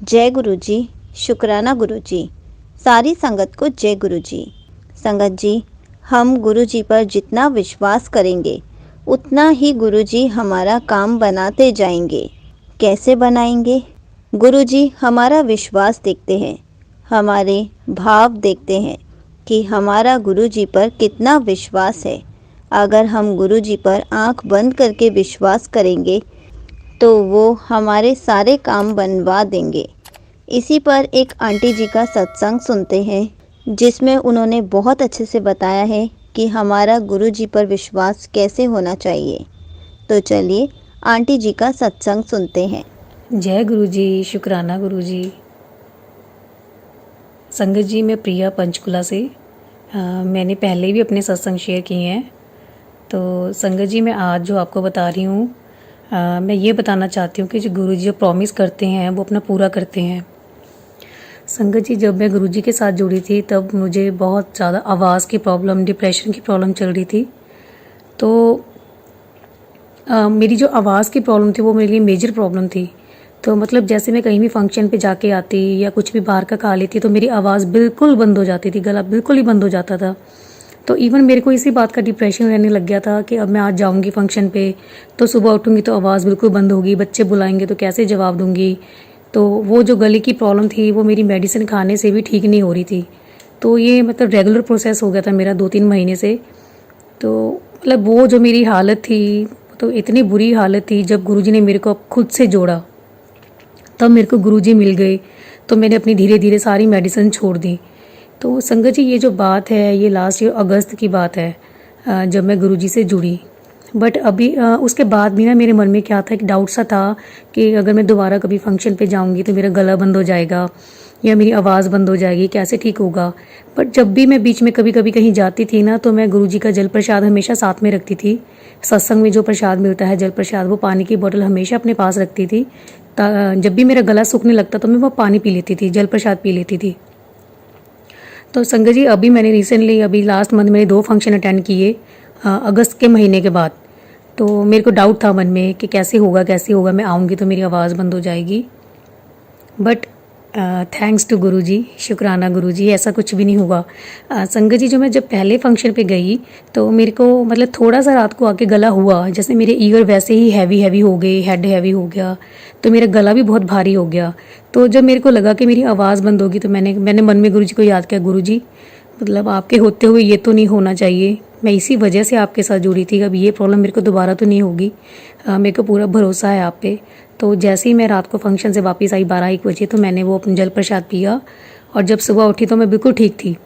जय गुरु जी। शुक्राना गुरु जी। सारी संगत को जय गुरु जी। संगत जी, हम गुरु जी पर जितना विश्वास करेंगे उतना ही गुरु जी हमारा काम बनाते जाएंगे। कैसे बनाएंगे? गुरु जी हमारा विश्वास देखते हैं, हमारे भाव देखते हैं कि हमारा गुरु जी पर कितना विश्वास है। अगर हम गुरु जी पर आंख बंद करके विश्वास करेंगे तो वो हमारे सारे काम बनवा देंगे। इसी पर एक आंटी जी का सत्संग सुनते हैं जिसमें उन्होंने बहुत अच्छे से बताया है कि हमारा गुरु जी पर विश्वास कैसे होना चाहिए। तो चलिए आंटी जी का सत्संग सुनते हैं। जय गुरु जी। शुक्राना गुरु जी। संगत जी, मैं प्रिया पंचकुला से मैंने पहले भी अपने सत्संग शेयर किए हैं। तो संगत जी, मैं आज जो आपको बता रही हूँ मैं ये बताना चाहती हूँ कि जो गुरु जी जो प्रॉमिस करते हैं वो अपना पूरा करते हैं। संगत जी, जब मैं गुरु जी के साथ जुड़ी थी तब मुझे बहुत ज़्यादा आवाज़ की प्रॉब्लम, डिप्रेशन की प्रॉब्लम चल रही थी। तो मेरी जो आवाज़ की प्रॉब्लम थी वो मेरे लिए मेजर प्रॉब्लम थी। तो मतलब जैसे मैं कहीं भी फंक्शन पे जाके आती या कुछ भी बाहर का खा लेती तो मेरी आवाज़ बिल्कुल बंद हो जाती थी, गला बिल्कुल ही बंद हो जाता था। तो इवन मेरे को इसी बात का डिप्रेशन रहने लग गया था कि अब मैं आज जाऊंगी फंक्शन पे तो सुबह उठूंगी तो आवाज़ बिल्कुल बंद होगी, बच्चे बुलाएंगे तो कैसे जवाब दूंगी। तो वो जो गले की प्रॉब्लम थी वो मेरी मेडिसिन खाने से भी ठीक नहीं हो रही थी। तो ये मतलब रेगुलर प्रोसेस हो गया था मेरा 2-3 महीने से। तो मतलब वो जो मेरी हालत थी तो इतनी बुरी हालत थी, जब गुरुजी ने मेरे को खुद से जोड़ा तब मेरे को गुरुजी मिल गए। तो मैंने अपनी धीरे धीरे सारी मेडिसिन छोड़ दी। तो संगत जी, ये जो बात है ये लास्ट ईयर अगस्त की बात है जब मैं गुरुजी से जुड़ी। बट अभी उसके बाद भी ना मेरे मन में क्या था, एक डाउट सा था कि अगर मैं दोबारा कभी फंक्शन पे जाऊंगी तो मेरा गला बंद हो जाएगा या मेरी आवाज़ बंद हो जाएगी, कैसे ठीक होगा। बट जब भी मैं बीच में कभी कभी कहीं जाती थी ना तो मैं गुरुजी का जल प्रसाद हमेशा साथ में रखती थी। सत्संग में जो प्रसाद मिलता है जल प्रसाद, वो पानी की बोतल हमेशा अपने पास रखती थी। जब भी मेरा गला सूखने लगता तो मैं वो पानी पी लेती थी, जल प्रसाद पी लेती थी। तो संगत जी, अभी मैंने रिसेंटली अभी लास्ट मंथ मैंने 2 फंक्शन अटेंड किए अगस्त के महीने के बाद। तो मेरे को डाउट था मन में कि कैसे होगा, मैं आऊँगी तो मेरी आवाज़ बंद हो जाएगी। बट थैंक्स टू गुरुजी, शुक्राना गुरुजी, ऐसा कुछ भी नहीं हुआ। संगत जी, जो मैं जब पहले फंक्शन पे गई तो मेरे को मतलब थोड़ा सा रात को आके गला हुआ, जैसे मेरे ईयर वैसे ही हैवी हैवी हो गए, हेड हैवी हो गया, तो मेरा गला भी बहुत भारी हो गया। तो जब मेरे को लगा कि मेरी आवाज़ बंद होगी तो मैंने मन में गुरुजी को याद किया, गुरुजी मतलब आपके होते हुए ये तो नहीं होना चाहिए, मैं इसी वजह से आपके साथ जुड़ी थी, अब ये प्रॉब्लम मेरे को दोबारा तो नहीं होगी। मेरे को पूरा भरोसा है आप पे। तो जैसे ही मैं रात को फंक्शन से वापस आई 12-1 बजे तो मैंने वो अपना जल प्रसाद पिया और जब सुबह उठी तो मैं बिल्कुल ठीक थी।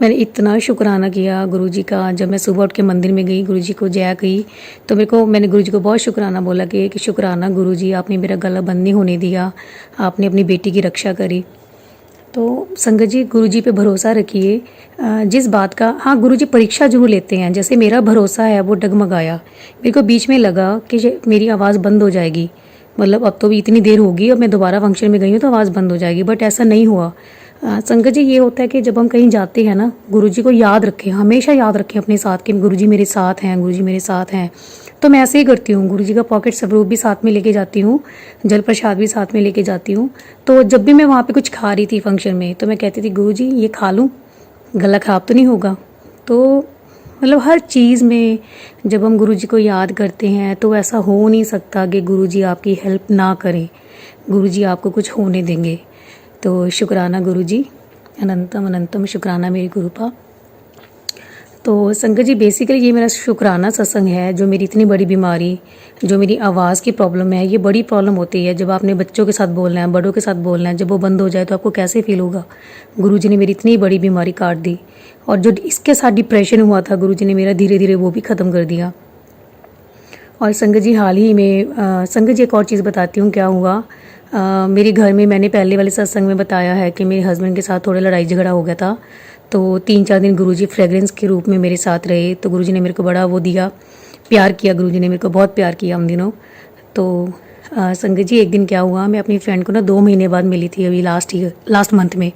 मैंने इतना शुक्राना किया गुरुजी का। जब मैं सुबह उठ के मंदिर में गई, गुरुजी को जय कही, तो मैंने गुरुजी को बहुत शुक्राना बोला कि शुक्राना गुरुजी, आपने मेरा गला बंद नहीं होने दिया, आपने अपनी बेटी की रक्षा करी। तो संगत जी, गुरुजी पे भरोसा रखिए। जिस बात का, हाँ, गुरुजी परीक्षा जरूर लेते हैं। जैसे मेरा भरोसा है वो डगमगाया, मेरे को बीच में लगा कि मेरी आवाज़ बंद हो जाएगी, मतलब अब तो भी इतनी देर होगी, अब मैं दोबारा फंक्शन में गई हूँ तो आवाज़ बंद हो जाएगी, बट ऐसा नहीं हुआ। संगत जी, ये होता है कि जब हम कहीं जाते हैं ना, गुरुजी को याद रखें, हमेशा याद रखें अपने साथ कि गुरुजी मेरे साथ हैं, गुरुजी मेरे साथ हैं। तो मैं ऐसे ही करती हूँ, गुरुजी का पॉकेट स्वरूप भी साथ में लेके जाती हूँ, जल प्रसाद भी साथ में लेके जाती हूँ। तो जब भी मैं वहाँ पे कुछ खा रही थी फंक्शन में तो मैं कहती थी, गुरुजी ये खा लूँ, गला खराब तो नहीं होगा। तो मतलब हर चीज़ में जब हम गुरुजी को याद करते हैं तो ऐसा हो नहीं सकता कि गुरुजी आपकी हेल्प ना करें, गुरुजी आपको कुछ होने देंगे। तो शुक्राना गुरुजी, अनंतम अनंतम शुक्राना मेरी गुरुपा। तो संगत जी, बेसिकली ये मेरा शुक्राना सत्संग है। जो मेरी इतनी बड़ी बीमारी, जो मेरी आवाज़ की प्रॉब्लम है, ये बड़ी प्रॉब्लम होती है जब आपने बच्चों के साथ बोलना है, बड़ों के साथ बोलना है, जब वो बंद हो जाए तो आपको कैसे फील होगा। गुरुजी ने मेरी इतनी बड़ी बीमारी काट दी और जो इसके साथ डिप्रेशन हुआ था गुरुजी ने मेरा धीरे धीरे वो भी ख़त्म कर दिया। और संगत जी, हाल ही में संगत जी एक और चीज़ बताती हूँ क्या हुआ। मेरे घर में मैंने पहले वाले सत्संग में बताया है कि मेरे हस्बैंड के साथ थोड़ा लड़ाई झगड़ा हो गया था। तो 3-4 दिन गुरुजी फ्रेगरेंस के रूप में मेरे साथ रहे। तो गुरुजी ने मेरे को बड़ा वो दिया, प्यार किया, गुरुजी ने मेरे को बहुत प्यार किया उन दिनों। तो संगत जी, एक दिन क्या हुआ, मैं अपनी फ्रेंड को ना 2 महीने बाद मिली थी अभी लास्ट मंथ में।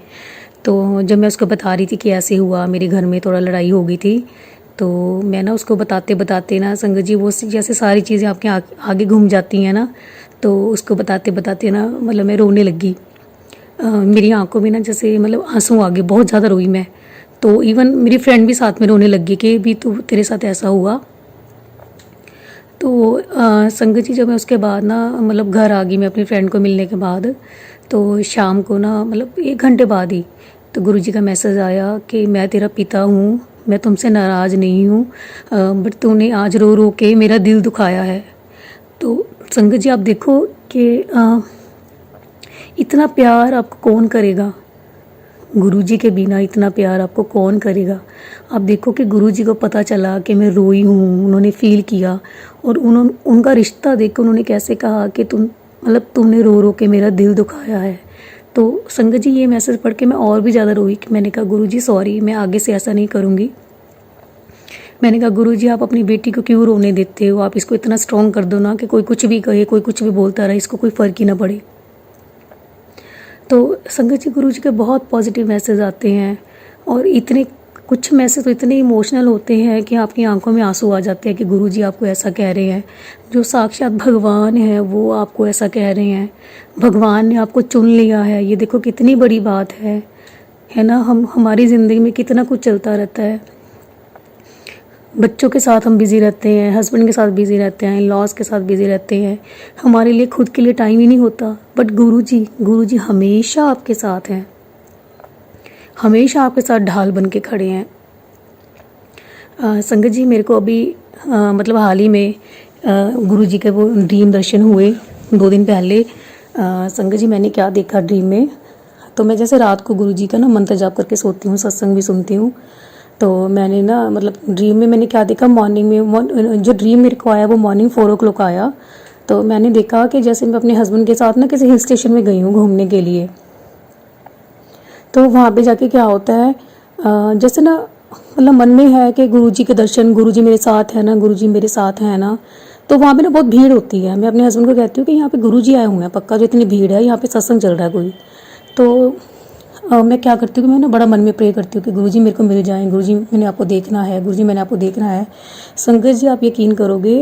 तो जब मैं उसको बता रही थी कि ऐसे हुआ, मेरे घर में थोड़ा लड़ाई हो गई थी, तो मैं ना उसको बताते बताते ना संगत जी, वो जैसे सारी चीज़ें आपके आगे घूम जाती हैं ना, तो उसको बताते बताते ना मतलब मैं रोने लगी। मेरी आंखों में ना जैसे मतलब आंसू आ गए, बहुत ज़्यादा रोई मैं। तो इवन मेरी फ्रेंड भी साथ में रोने लगी कि भी तू तेरे साथ ऐसा हुआ। तो संगत जी जब मैं उसके बाद ना मतलब घर आ गई मैं अपनी फ्रेंड को मिलने के बाद, तो शाम को ना मतलब 1 घंटे बाद ही तो गुरुजी का मैसेज आया कि मैं तेरा पिता हूँ, मैं तुमसे नाराज़ नहीं हूँ, बट तूने आज रो रो के मेरा दिल दुखाया है। तो संगत जी आप देखो कि इतना प्यार आपको कौन करेगा, गुरुजी के बिना इतना प्यार आपको कौन करेगा। आप देखो कि गुरुजी को पता चला कि मैं रोई हूँ, उन्होंने फील किया और उनका रिश्ता देख कर उन्होंने कैसे कहा कि तुमने रो रो के मेरा दिल दुखाया है। तो संगत जी ये मैसेज पढ़ के मैं और भी ज़्यादा रोई कि मैंने कहा गुरुजी सॉरी, मैं आगे से ऐसा नहीं करूँगी। मैंने कहा गुरुजी आप अपनी बेटी को क्यों रोने देते हो, आप इसको इतना स्ट्रॉन्ग कर दो ना कि कोई कुछ भी कहे, कोई कुछ भी बोलता रहे, इसको कोई फ़र्क ही ना पड़े। तो संगत जी गुरुजी के बहुत पॉजिटिव मैसेज आते हैं और इतने कुछ मैसेज तो इतने इमोशनल होते हैं कि आपकी आंखों में आंसू आ जाते हैं कि गुरुजी आपको ऐसा कह रहे हैं। जो साक्षात भगवान है वो आपको ऐसा कह रहे हैं, भगवान ने आपको चुन लिया है। ये देखो कितनी बड़ी बात है ना। हमारी ज़िंदगी में कितना कुछ चलता रहता है, बच्चों के साथ हम बिज़ी रहते हैं, हस्बैंड के साथ बिज़ी रहते हैं, लॉस के साथ बिज़ी रहते हैं, हमारे लिए खुद के लिए टाइम ही नहीं होता। बट गुरुजी हमेशा आपके साथ हैं, हमेशा आपके साथ ढाल बन के खड़े हैं। संगत जी मेरे को अभी मतलब हाल ही में गुरुजी के वो ड्रीम दर्शन हुए 2 दिन पहले। संगत जी मैंने क्या देखा ड्रीम में, तो मैं जैसे रात को गुरुजी का ना मंत्र जाप करके सोती हूँ, सत्संग भी सुनती हूँ। तो मैंने ना मतलब ड्रीम में मैंने क्या देखा, मॉर्निंग में जो ड्रीम मेरे को आया वो मॉर्निंग 4 o'clock आया। तो मैंने देखा कि जैसे मैं अपने हस्बैंड के साथ ना किसी हिल स्टेशन में गई हूँ घूमने के लिए। तो वहाँ पे जाके क्या होता है, जैसे ना मतलब मन में है कि गुरुजी के दर्शन, गुरुजी मेरे साथ है ना, गुरुजी मेरे साथ है ना। तो वहाँ पे ना बहुत भीड़ होती है। मैं अपने हस्बैंड को कहती हूँ कि यहाँ पे गुरुजी आए हुए हैं पक्का, जो इतनी भीड़ है यहाँ पे सत्संग चल रहा है कोई। तो मैं क्या करती हूँ कि मैं ना बड़ा मन में प्रे करती हूँ कि गुरुजी मेरे को मिल जाएं, गुरुजी मैंने आपको देखना है, गुरुजी मैंने आपको देखना है। संगत जी आप यकीन करोगे,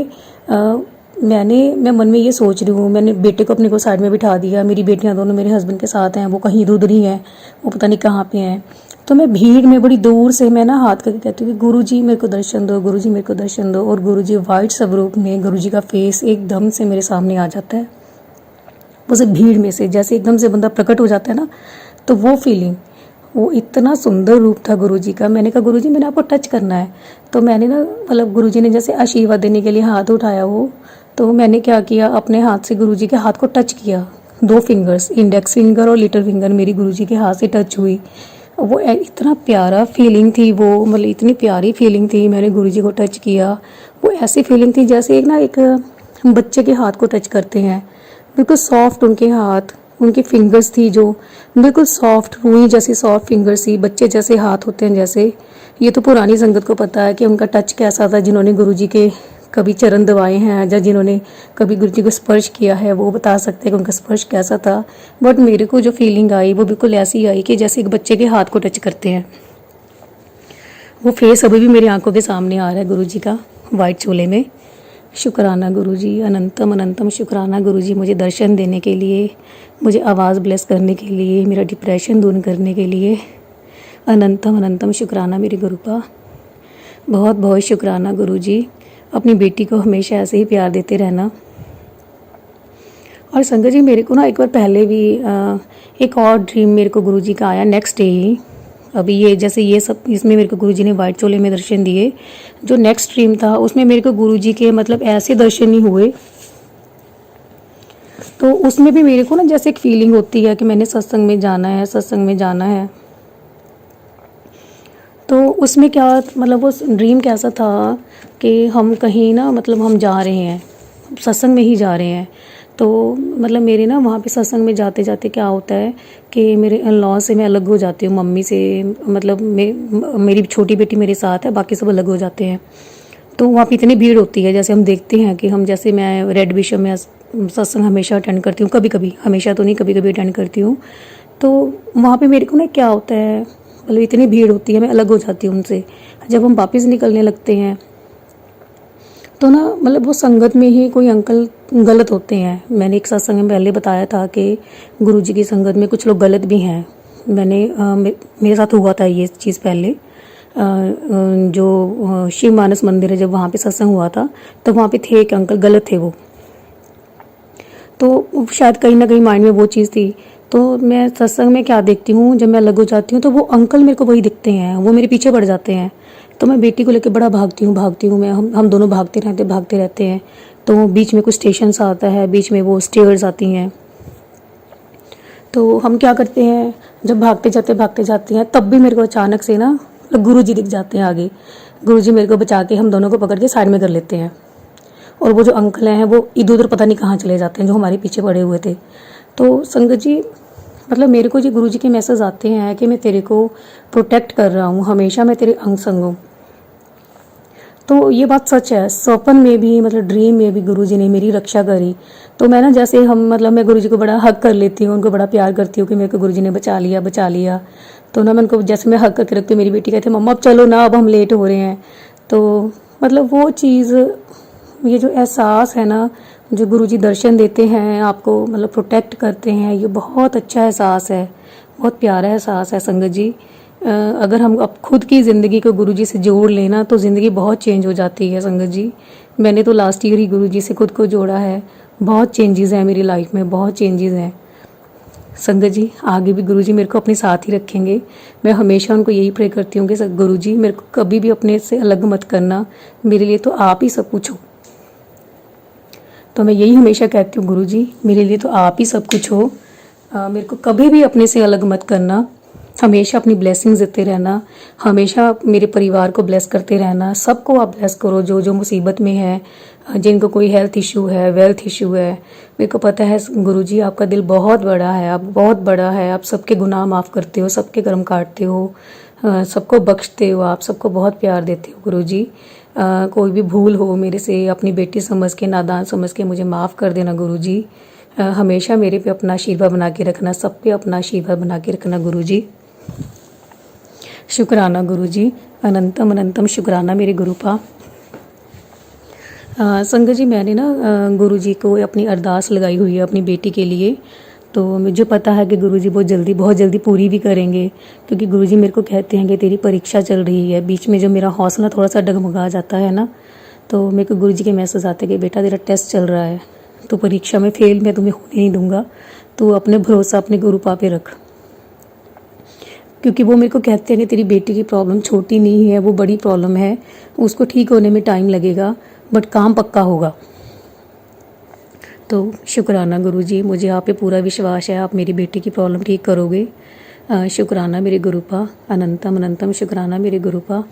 मैं मन में ये सोच रही हूँ, मैंने बेटे को अपने को साइड में बिठा दिया, मेरी बेटियाँ दोनों मेरे हस्बैंड के साथ हैं, वो कहीं इधर उधर ही हैं, वो पता नहीं कहाँ पे हैं। तो मैं भीड़ में बड़ी दूर से मैं ना हाथ करके कहती हूँ कि गुरुजी मेरे को दर्शन दो, गुरुजी मेरे को दर्शन दो। और गुरुजी वाइट स्वरूप में, गुरुजी का फेस एकदम से मेरे सामने आ जाता है। उस भीड़ में से जैसे एकदम से बंदा प्रकट हो जाता है ना, तो वो फीलिंग, वो इतना सुंदर रूप था गुरुजी का। मैंने कहा गुरुजी मैंने आपको टच करना है। तो मैंने ना मतलब गुरुजी ने जैसे आशीर्वाद देने के लिए हाथ उठाया वो, तो मैंने क्या किया, अपने हाथ से गुरुजी के हाथ को टच किया। 2 फिंगर्स, इंडेक्स फिंगर और लिटिल फिंगर मेरी गुरुजी के हाथ से टच हुई। वो इतना प्यारा फीलिंग थी, वो मतलब इतनी प्यारी फीलिंग थी। मैंने गुरुजी को टच किया, वो ऐसी फीलिंग थी जैसे एक बच्चे के हाथ को टच करते हैं, बिल्कुल सॉफ्ट उनके हाथ, उनकी फिंगर्स थी जो बिल्कुल सॉफ्ट, रूई जैसी सॉफ्ट फिंगर्स थी, बच्चे जैसे हाथ होते हैं जैसे। ये तो पुरानी संगत को पता है कि उनका टच कैसा था, जिन्होंने गुरुजी के कभी चरण दबाए हैं या जिन्होंने कभी गुरुजी को स्पर्श किया है वो बता सकते हैं कि उनका स्पर्श कैसा था। बट मेरे को जो फीलिंग आई वो बिल्कुल ऐसी आई कि जैसे एक बच्चे के हाथ को टच करते हैं। वो फेस अभी भी मेरी आंखों के सामने आ रहा है गुरुजी का वाइट चोले में। शुक्राना गुरुजी, अनंतम अनंतम शुक्राना गुरुजी, मुझे दर्शन देने के लिए, मुझे आवाज़ ब्लेस करने के लिए, मेरा डिप्रेशन दूर करने के लिए। अनंतम अनंतम शुक्राना मेरे गुरुपा, बहुत बहुत शुक्राना गुरुजी। अपनी बेटी को हमेशा ऐसे ही प्यार देते रहना। और संगत जी मेरे को ना एक बार पहले भी एक और ड्रीम मेरे को गुरुजी का आया नेक्स्ट डे ही। अभी ये जैसे ये सब इसमें मेरे को गुरुजी ने वाइट चोले में दर्शन दिए। जो नेक्स्ट ड्रीम था उसमें मेरे को गुरुजी के मतलब ऐसे दर्शन ही हुए। तो उसमें भी मेरे को ना जैसे एक फीलिंग होती है कि मैंने सत्संग में जाना है, सत्संग में जाना है। तो उसमें क्या मतलब वो ड्रीम कैसा था कि हम कहीं ना मतलब हम जा रहे हैं, सत्संग में ही जा रहे हैं। तो मतलब मेरे ना वहाँ पे सत्संग में जाते जाते क्या होता है कि मेरे इन-लॉ से मैं अलग हो जाती हूँ, मम्मी से, मतलब मेरी छोटी बेटी मेरे साथ है, बाकी सब अलग हो जाते हैं। तो वहाँ पे इतनी भीड़ होती है, जैसे हम देखते हैं कि हम जैसे मैं रेड बिशप में सत्संग हमेशा अटेंड करती हूँ, कभी कभी, हमेशा तो नहीं, कभी कभी अटेंड करती हूँ। तो वहाँ पे मेरे को ना क्या होता है, मतलब इतनी भीड़ होती है, मैं अलग हो जाती हूँ उनसे। जब हम वापस निकलने लगते हैं तो ना मतलब वो संगत में ही कोई अंकल गलत होते हैं। मैंने एक सत्संग में पहले बताया था कि गुरुजी की संगत में कुछ लोग गलत भी हैं। मेरे साथ हुआ था ये चीज़ पहले। जो शिव मानस मंदिर है, जब वहाँ पे सत्संग हुआ था तो वहाँ पे थे एक अंकल, गलत थे वो। तो शायद कहीं ना कहीं माइंड में वो चीज़ थी। तो मैं सत्संग में क्या देखती हूँ, जब मैं अलग हो जाती हूँ तो वो अंकल मेरे को वही दिखते हैं, वो मेरे पीछे पड़ जाते हैं। तो मैं बेटी को लेकर बड़ा भागती हूँ मैं, हम दोनों भागते रहते हैं। तो बीच में कुछ स्टेशन सा आता है, बीच में वो स्टेयर्स आती हैं। तो हम क्या करते हैं, जब भागते जाते हैं तब भी मेरे को अचानक से ना गुरुजी दिख जाते हैं आगे। गुरुजी मेरे को बचा के हम दोनों को पकड़ के साइड में कर लेते हैं। और वो जो अंकल हैं वो इधर उधर पता नहीं कहाँ चले जाते हैं, जो हमारे पीछे पड़े हुए थे। तो संगत जी, मतलब मेरे को जी गुरुजी के मैसेज आते हैं कि मैं तेरे को प्रोटेक्ट कर रहा हूँ, हमेशा मैं तेरे अंग संग हूँ। तो ये बात सच है। स्वप्न में भी, मतलब ड्रीम में भी गुरुजी ने मेरी रक्षा करी। तो मैं ना जैसे मैं गुरुजी को बड़ा हक कर लेती हूँ, उनको बड़ा प्यार करती हूँ कि मेरे को गुरुजी ने बचा लिया। तो ना मैं उनको जैसे मैं हक करके रखती हूँ, मेरी बेटी कहती है मम्मा अब चलो ना, अब हम लेट हो रहे हैं। तो मतलब वो चीज़, ये जो एहसास है ना, जो गुरुजी दर्शन देते हैं आपको, मतलब प्रोटेक्ट करते हैं, ये बहुत अच्छा एहसास है, बहुत प्यारा एहसास है संगत जी। अगर हम अब खुद की ज़िंदगी को गुरुजी से जोड़ लेना तो ज़िंदगी बहुत चेंज हो जाती है संगत जी। मैंने तो लास्ट ईयर ही गुरुजी से खुद को जोड़ा है। बहुत चेंजेस हैं मेरी लाइफ में, बहुत चेंजेस हैं संगत जी। आगे भी गुरुजी मेरे को अपने साथ ही रखेंगे। मैं हमेशा उनको यही प्रे करती हूँ कि गुरुजी मेरे को कभी भी अपने से अलग मत करना, मेरे लिए तो आप ही सब कुछ हो। तो मैं यही हमेशा कहती हूँ, गुरुजी मेरे लिए तो आप ही सब कुछ हो, मेरे को कभी भी अपने से अलग मत करना, हमेशा अपनी ब्लेसिंग्स देते रहना, हमेशा मेरे परिवार को ब्लेस करते रहना, सबको आप ब्लेस करो जो जो मुसीबत में है, जिनको कोई हेल्थ इशू है, वेल्थ इशू है। मेरे को पता है गुरुजी आपका दिल बहुत बड़ा है, आप बहुत बड़ा है, आप सबके गुनाह माफ़ करते हो, सबके कर्म काटते हो, सबको बख्शते हो, आप सबको बहुत प्यार देते हो गुरुजी। कोई भी भूल हो मेरे से अपनी बेटी समझ के, नादान समझ के मुझे माफ़ कर देना गुरुजी। हमेशा मेरे पे अपना आशीर्वाद बना के रखना, सब पे अपना आशीर्वाद बना के रखना गुरुजी। शुक्राना गुरुजी, अनंतम अनंतम शुक्राना मेरे गुरुपा। संगत जी, मैंने ना गुरुजी को अपनी अरदास लगाई हुई है अपनी बेटी के लिए। तो मुझे पता है कि गुरुजी बहुत जल्दी पूरी भी करेंगे, क्योंकि गुरुजी मेरे को कहते हैं कि तेरी परीक्षा चल रही है। बीच में जो मेरा हौसला थोड़ा सा डगमगा जाता है ना, तो मेरे को गुरुजी के मैसेज आते हैं कि बेटा तेरा टेस्ट चल रहा है, तो परीक्षा में फेल मैं तुम्हें होने नहीं दूंगा, तो अपने भरोसा अपने गुरुपा पे रख। क्योंकि वो मेरे को कहते हैं कि तेरी बेटी की प्रॉब्लम छोटी नहीं है, वो बड़ी प्रॉब्लम है, उसको ठीक होने में टाइम लगेगा, बट काम पक्का होगा। तो शुक्राना गुरुजी, मुझे आप पे पूरा विश्वास है, आप मेरी बेटी की प्रॉब्लम ठीक करोगे। शुक्राना मेरे गुरुपा, अनंतम अनंतम शुक्राना मेरे गुरुपा।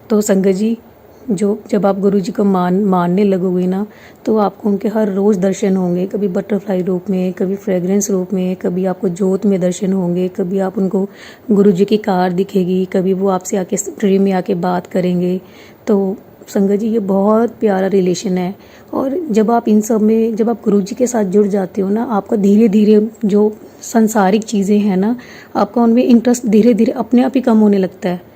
तो संगत जी, जब आप गुरुजी को मानने लगोगे ना, तो आपको उनके हर रोज़ दर्शन होंगे, कभी बटरफ्लाई रूप में, कभी फ्रेग्रेंस रूप में, कभी आपको जोत में दर्शन होंगे, कभी आप उनको गुरुजी की कार दिखेगी, कभी वो आपसे आके ड्रीम में आके बात करेंगे। तो संगत जी, ये बहुत प्यारा रिलेशन है। और जब आप इन सब में, जब आप गुरुजी के साथ जुड़ जाते हो ना, आपका धीरे धीरे जो सांसारिक चीज़ें हैं ना, आपका उनमें इंटरेस्ट धीरे धीरे अपने आप ही कम होने लगता है।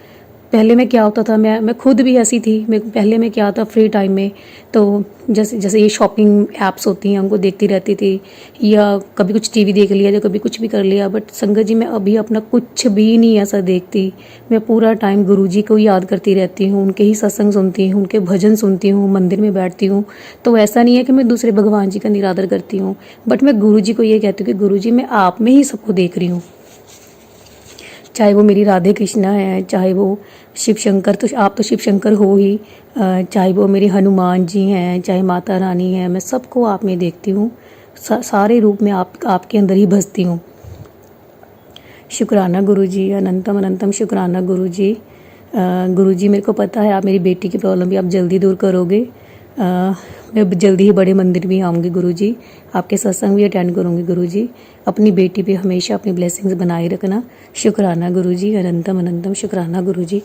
पहले में क्या होता था, मैं खुद भी ऐसी थी। पहले में क्या था, फ्री टाइम में तो जैसे ये शॉपिंग ऐप्स होती हैं, उनको देखती रहती थी, या कभी कुछ टीवी देख लिया, या कभी कुछ भी कर लिया। बट संगत जी, मैं अभी अपना कुछ भी नहीं ऐसा देखती। मैं पूरा टाइम गुरुजी को याद करती रहती हूँ, उनके ही सत्संग सुनती हूँ, उनके भजन सुनती हूँ, मंदिर में बैठती हूँ। तो ऐसा नहीं है कि मैं दूसरे भगवान जी का निरादर करती हूँ, बट मैं गुरुजी को ये कहती हूँ कि गुरुजी, मैं आप में ही सबको देख रही हूँ। चाहे वो मेरी राधे कृष्णा है, चाहे वो शिव शंकर, तो आप तो शिव शंकर हो ही, चाहे वो मेरे हनुमान जी हैं, चाहे माता रानी है, मैं सबको आप में देखती हूँ। सारे रूप में आपके अंदर ही बसती हूँ। शुक्राना गुरुजी, अनंतम अनंतम शुक्राना गुरुजी। गुरुजी, मेरे को पता है आप मेरी बेटी की प्रॉब्लम भी आप जल्दी दूर करोगे। मैं जल्दी ही बड़े मंदिर भी आऊँगी गुरुजी, आपके सत्संग भी अटेंड करूँगी गुरुजी। अपनी बेटी पे हमेशा अपनी ब्लेसिंग्स बनाए रखना। शुक्राना गुरुजी, अनंतम अनंतम शुक्राना Guruji.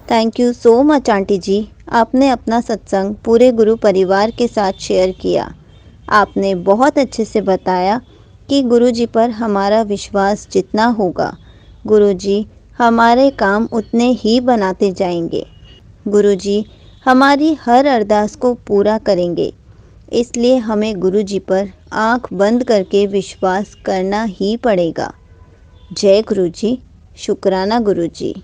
Thank you so much aunty जी, आपने अपना सत्संग पूरे गुरु परिवार के साथ शेयर किया। आपने बहुत अच्छे से बताया कि गुरुजी पर हमारा विश्वास जितना होगा, गुरुजी हमारे काम उतने ही बनाते जाएंगे। गुरुजी हमारी हर अरदास को पूरा करेंगे। इसलिए हमें गुरु जी पर आंख बंद करके विश्वास करना ही पड़ेगा। जय गुरु जी। शुक्राना गुरु जी।